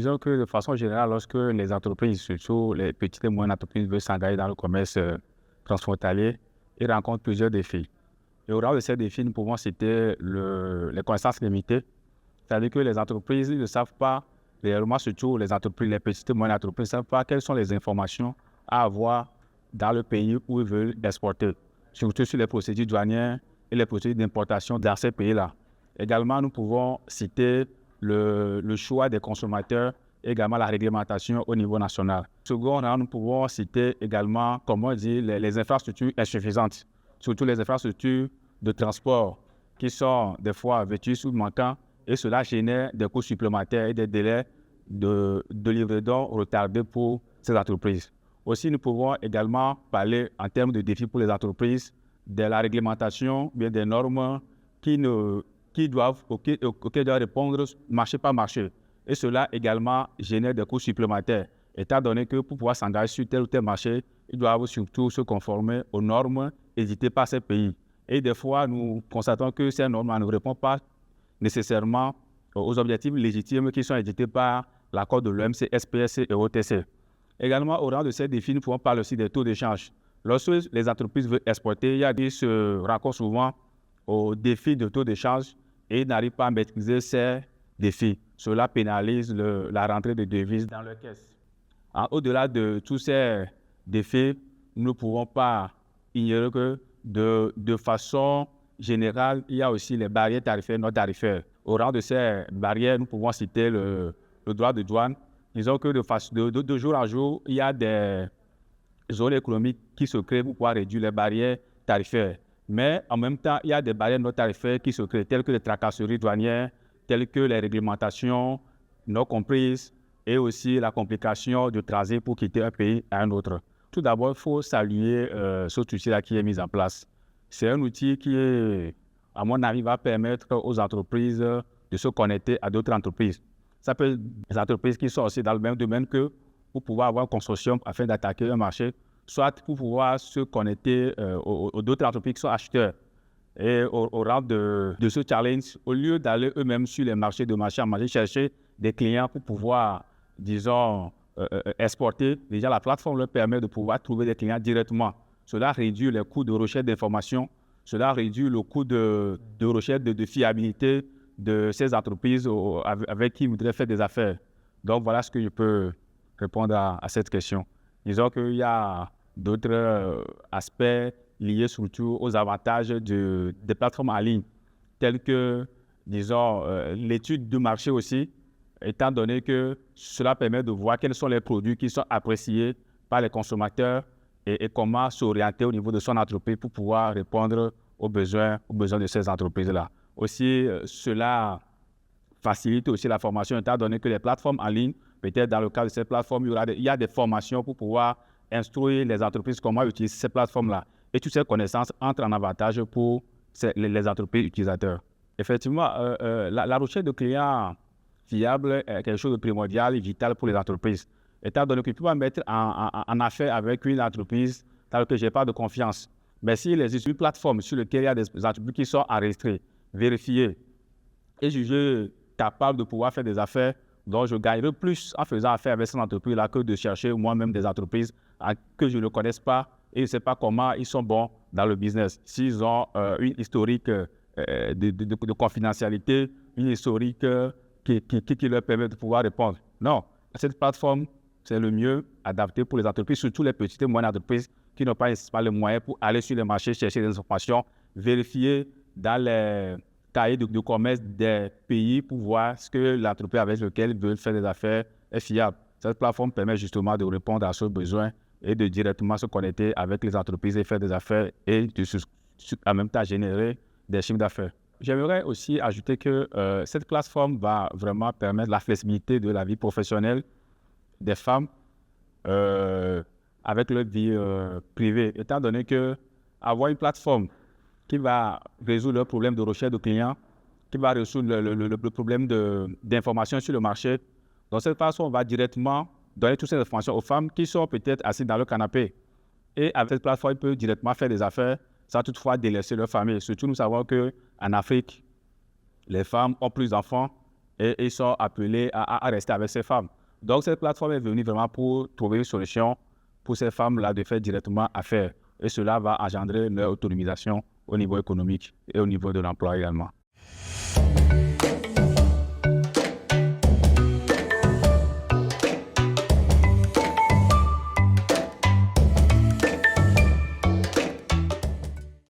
Disons que de façon générale, lorsque les entreprises, surtout les petites et moyennes entreprises, veulent s'engager dans le commerce transfrontalier, ils rencontrent plusieurs défis. Et au rang de ces défis, nous pouvons citer les connaissances limitées. C'est-à-dire que les entreprises ne savent pas, réellement, surtout les entreprises, les petites et moyennes entreprises, ne savent pas quelles sont les informations à avoir dans le pays où ils veulent exporter, surtout sur les procédures douanières et les procédures d'importation dans ces pays-là. Également, nous pouvons citer le choix des consommateurs et également la réglementation au niveau national. Second rang, nous pouvons citer également, comme on dit, les infrastructures insuffisantes, surtout les infrastructures de transport qui sont des fois vétustes ou manquantes, et cela génère des coûts supplémentaires et des délais de livraison retardés pour ces entreprises. Aussi, nous pouvons également parler en termes de défis pour les entreprises de la réglementation, bien des normes auxquelles doivent répondre marché par marché. Et cela également génère des coûts supplémentaires, étant donné que pour pouvoir s'engager sur tel ou tel marché, ils doivent surtout se conformer aux normes éditées par ces pays. Et des fois, nous constatons que ces normes ne répondent pas nécessairement aux objectifs légitimes qui sont édités par l'accord de l'OMC, SPSC et OTC. Également, au rang de ces défis, nous pouvons parler aussi des taux d'échange. Lorsque les entreprises veulent exporter, il y a qui se rencontrent souvent aux défis de taux d'échange et n'arrivent pas à maîtriser ces défis. Cela pénalise la rentrée de devises dans leur caisse. Au-delà de tous ces défis, nous ne pouvons pas ignorer que de façon générale, il y a aussi les barrières tarifaires et non tarifaires. Au rang de ces barrières, nous pouvons citer le droit de douane. Disons que de jour en jour, il y a des zones économiques qui se créent pour pouvoir réduire les barrières tarifaires. Mais en même temps, il y a des barrières non tarifaires qui se créent, telles que les tracasseries douanières, telles que les réglementations non comprises et aussi la complication de transit pour quitter un pays à un autre. Tout d'abord, il faut saluer cet outil-là qui est mis en place. C'est un outil qui, à mon avis, va permettre aux entreprises de se connecter à d'autres entreprises. Ça peut être des entreprises qui sont aussi dans le même domaine que pour pouvoir avoir un consortium afin d'attaquer un marché, soit pour pouvoir se connecter aux d'autres entreprises qui sont acheteurs. Et au rang de ce challenge, au lieu d'aller eux-mêmes sur les marchés de marché en marché chercher des clients pour pouvoir, disons, exporter, déjà la plateforme leur permet de pouvoir trouver des clients directement. Cela réduit les coûts de recherche d'informations, cela réduit le coût de recherche de fiabilité de ces entreprises avec qui ils voudraient faire des affaires. Donc, voilà ce que je peux répondre à cette question. Disons qu'il y a d'autres aspects liés surtout aux avantages des plateformes en ligne, tels que, disons, l'étude du marché aussi, étant donné que cela permet de voir quels sont les produits qui sont appréciés par les consommateurs et comment s'orienter au niveau de son entreprise pour pouvoir répondre aux besoins de ces entreprises-là. Aussi, cela facilite aussi la formation, étant donné que les plateformes en ligne, peut-être dans le cadre de ces plateformes, il y a des formations pour pouvoir instruire les entreprises comment utiliser ces plateformes-là. Et toutes ces connaissances entrent en avantage pour les entreprises utilisateurs. Effectivement, la recherche de clients fiables est quelque chose de primordial et vital pour les entreprises. Étant donné que tu peux pas mettre en affaire avec une entreprise dans laquelle je n'ai pas de confiance. Mais s'il existe une plateforme sur laquelle il y a des entreprises qui sont enregistrées, vérifiées et jugées capables de pouvoir faire des affaires, donc je gagnerai plus en faisant affaire avec cette entreprise-là que de chercher moi-même des entreprises que je ne connaisse pas et je ne sais pas comment ils sont bons dans le business. S'ils ont une historique de confidentialité, une historique qui leur permet de pouvoir répondre. Non, cette plateforme, c'est le mieux adapté pour les entreprises, surtout les petites et moyennes entreprises qui n'ont pas les moyens pour aller sur les marchés, chercher des informations, vérifier dans les cahiers de commerce des pays pour voir ce que l'entreprise avec laquelle ils veulent faire des affaires est fiable. Cette plateforme permet justement de répondre à ce besoin et de directement se connecter avec les entreprises et faire des affaires et en même temps générer des chiffres d'affaires. J'aimerais aussi ajouter que cette plateforme va vraiment permettre la flexibilité de la vie professionnelle des femmes avec leur vie privée, étant donné que avoir une plateforme qui va résoudre le problème de recherche de clients, qui va résoudre le problème d'information sur le marché. Dans cette façon, on va directement donner toutes ces informations aux femmes qui sont peut-être assises dans le canapé. Et avec cette plateforme, ils peuvent directement faire des affaires sans toutefois délaisser leur famille. Surtout, nous savons qu'en Afrique, les femmes ont plus d'enfants et ils sont appelés à rester avec ces femmes. Donc, cette plateforme est venue vraiment pour trouver une solution pour ces femmes-là de faire directement affaire. Et cela va engendrer leur autonomisation au niveau économique et au niveau de l'emploi également.